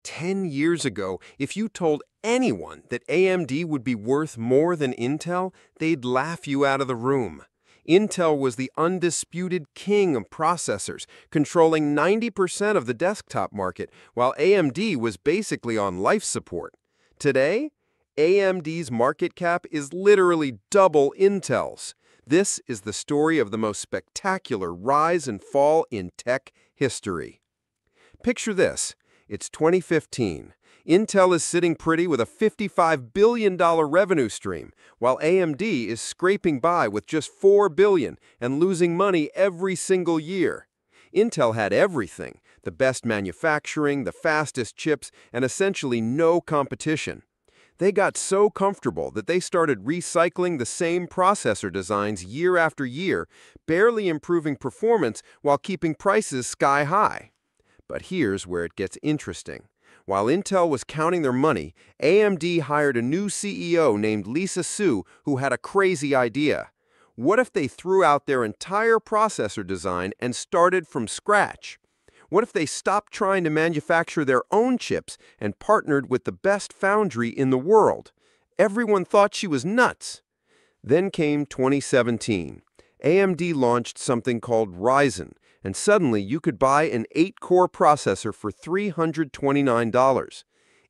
10 years ago, if you told anyone that AMD would be worth more than Intel, they'd laugh you out of the room. Intel was the undisputed king of processors, controlling 90% of the desktop market, while AMD was basically on life support. Today, AMD's market cap is literally double Intel's. This is the story of the most spectacular rise and fall in tech history. Picture this. It's 2015. Intel is sitting pretty with a $55 billion revenue stream, while AMD is scraping by with just $4 billion and losing money every single year. Intel had everything: the best manufacturing, the fastest chips, and essentially no competition. They got so comfortable that they started recycling the same processor designs year after year, barely improving performance while keeping prices sky high. But here's where it gets interesting. While Intel was counting their money, AMD hired a new CEO named Lisa Su who had a crazy idea. What if they threw out their entire processor design and started from scratch? What if they stopped trying to manufacture their own chips and partnered with the best foundry in the world? Everyone thought she was nuts. Then came 2017. AMD launched something called Ryzen, and suddenly you could buy an 8-core processor for $329.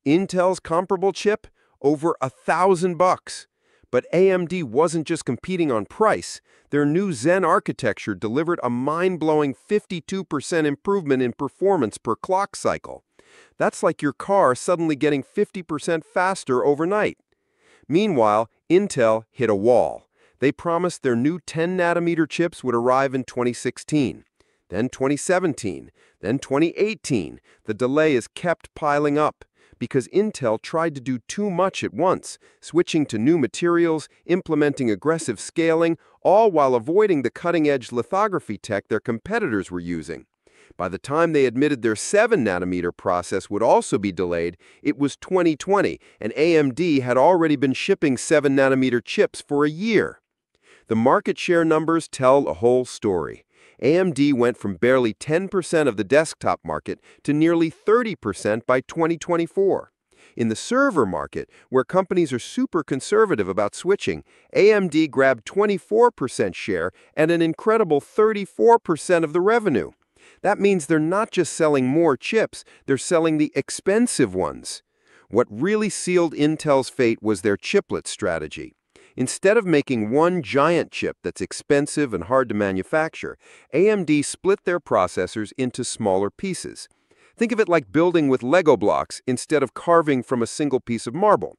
Intel's comparable chip? Over $1,000. But AMD wasn't just competing on price. Their new Zen architecture delivered a mind-blowing 52% improvement in performance per clock cycle. That's like your car suddenly getting 50% faster overnight. Meanwhile, Intel hit a wall. They promised their new 10-nanometer chips would arrive in 2016. Then 2017, then 2018. The delay is kept piling up because Intel tried to do too much at once, switching to new materials, implementing aggressive scaling, all while avoiding the cutting-edge lithography tech their competitors were using. By the time they admitted their 7-nanometer process would also be delayed, it was 2020, and AMD had already been shipping 7-nanometer chips for a year. The market share numbers tell a whole story. AMD went from barely 10% of the desktop market to nearly 30% by 2024. In the server market, where companies are super conservative about switching, AMD grabbed 24% share and an incredible 34% of the revenue. That means they're not just selling more chips, they're selling the expensive ones. What really sealed Intel's fate was their chiplet strategy. Instead of making one giant chip that's expensive and hard to manufacture, AMD split their processors into smaller pieces. Think of it like building with Lego blocks instead of carving from a single piece of marble.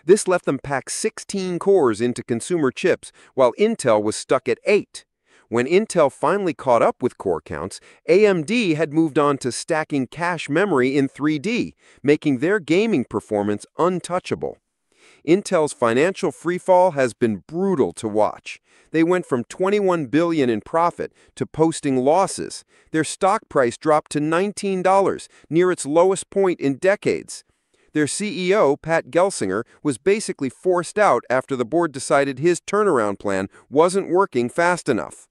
This left them pack 16 cores into consumer chips, while Intel was stuck at 8. When Intel finally caught up with core counts, AMD had moved on to stacking cache memory in 3D, making their gaming performance untouchable. Intel's financial freefall has been brutal to watch. They went from $21 billion in profit to posting losses. Their stock price dropped to $19, near its lowest point in decades. Their CEO, Pat Gelsinger, was basically forced out after the board decided his turnaround plan wasn't working fast enough.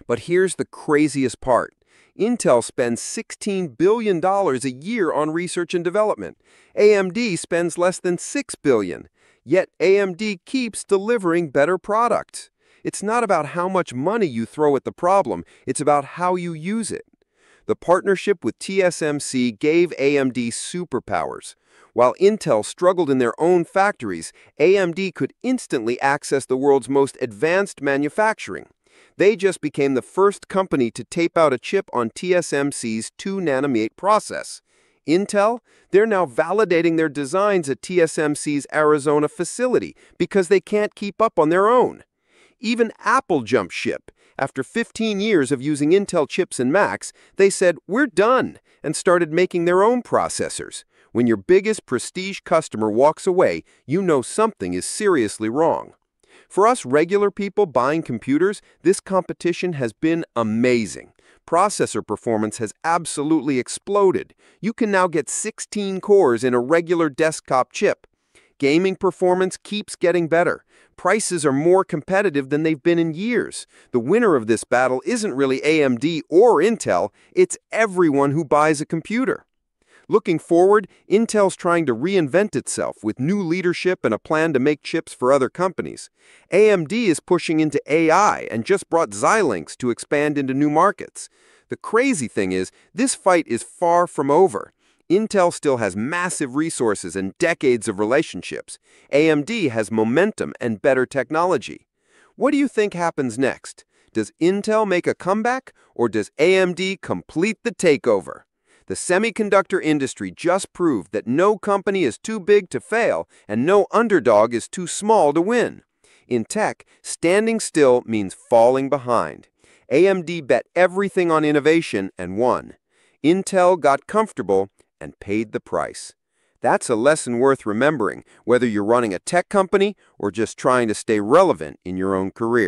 But here's the craziest part. Intel spends $16 billion a year on research and development. AMD spends less than $6 billion. Yet AMD keeps delivering better products. It's not about how much money you throw at the problem, it's about how you use it. The partnership with TSMC gave AMD superpowers. While Intel struggled in their own factories, AMD could instantly access the world's most advanced manufacturing. They just became the first company to tape out a chip on TSMC's 2-nanometer process. Intel, they're now validating their designs at TSMC's Arizona facility because they can't keep up on their own. Even Apple jumped ship. After 15 years of using Intel chips and Macs, they said, "We're done," and started making their own processors. When your biggest prestige customer walks away, you know something is seriously wrong. For us regular people buying computers, this competition has been amazing. Processor performance has absolutely exploded. You can now get 16 cores in a regular desktop chip. Gaming performance keeps getting better. Prices are more competitive than they've been in years. The winner of this battle isn't really AMD or Intel, it's everyone who buys a computer. Looking forward, Intel's trying to reinvent itself with new leadership and a plan to make chips for other companies. AMD is pushing into AI and just brought Xilinx to expand into new markets. The crazy thing is, this fight is far from over. Intel still has massive resources and decades of relationships. AMD has momentum and better technology. What do you think happens next? Does Intel make a comeback, or does AMD complete the takeover? The semiconductor industry just proved that no company is too big to fail and no underdog is too small to win. In tech, standing still means falling behind. AMD bet everything on innovation and won. Intel got comfortable and paid the price. That's a lesson worth remembering, whether you're running a tech company or just trying to stay relevant in your own career.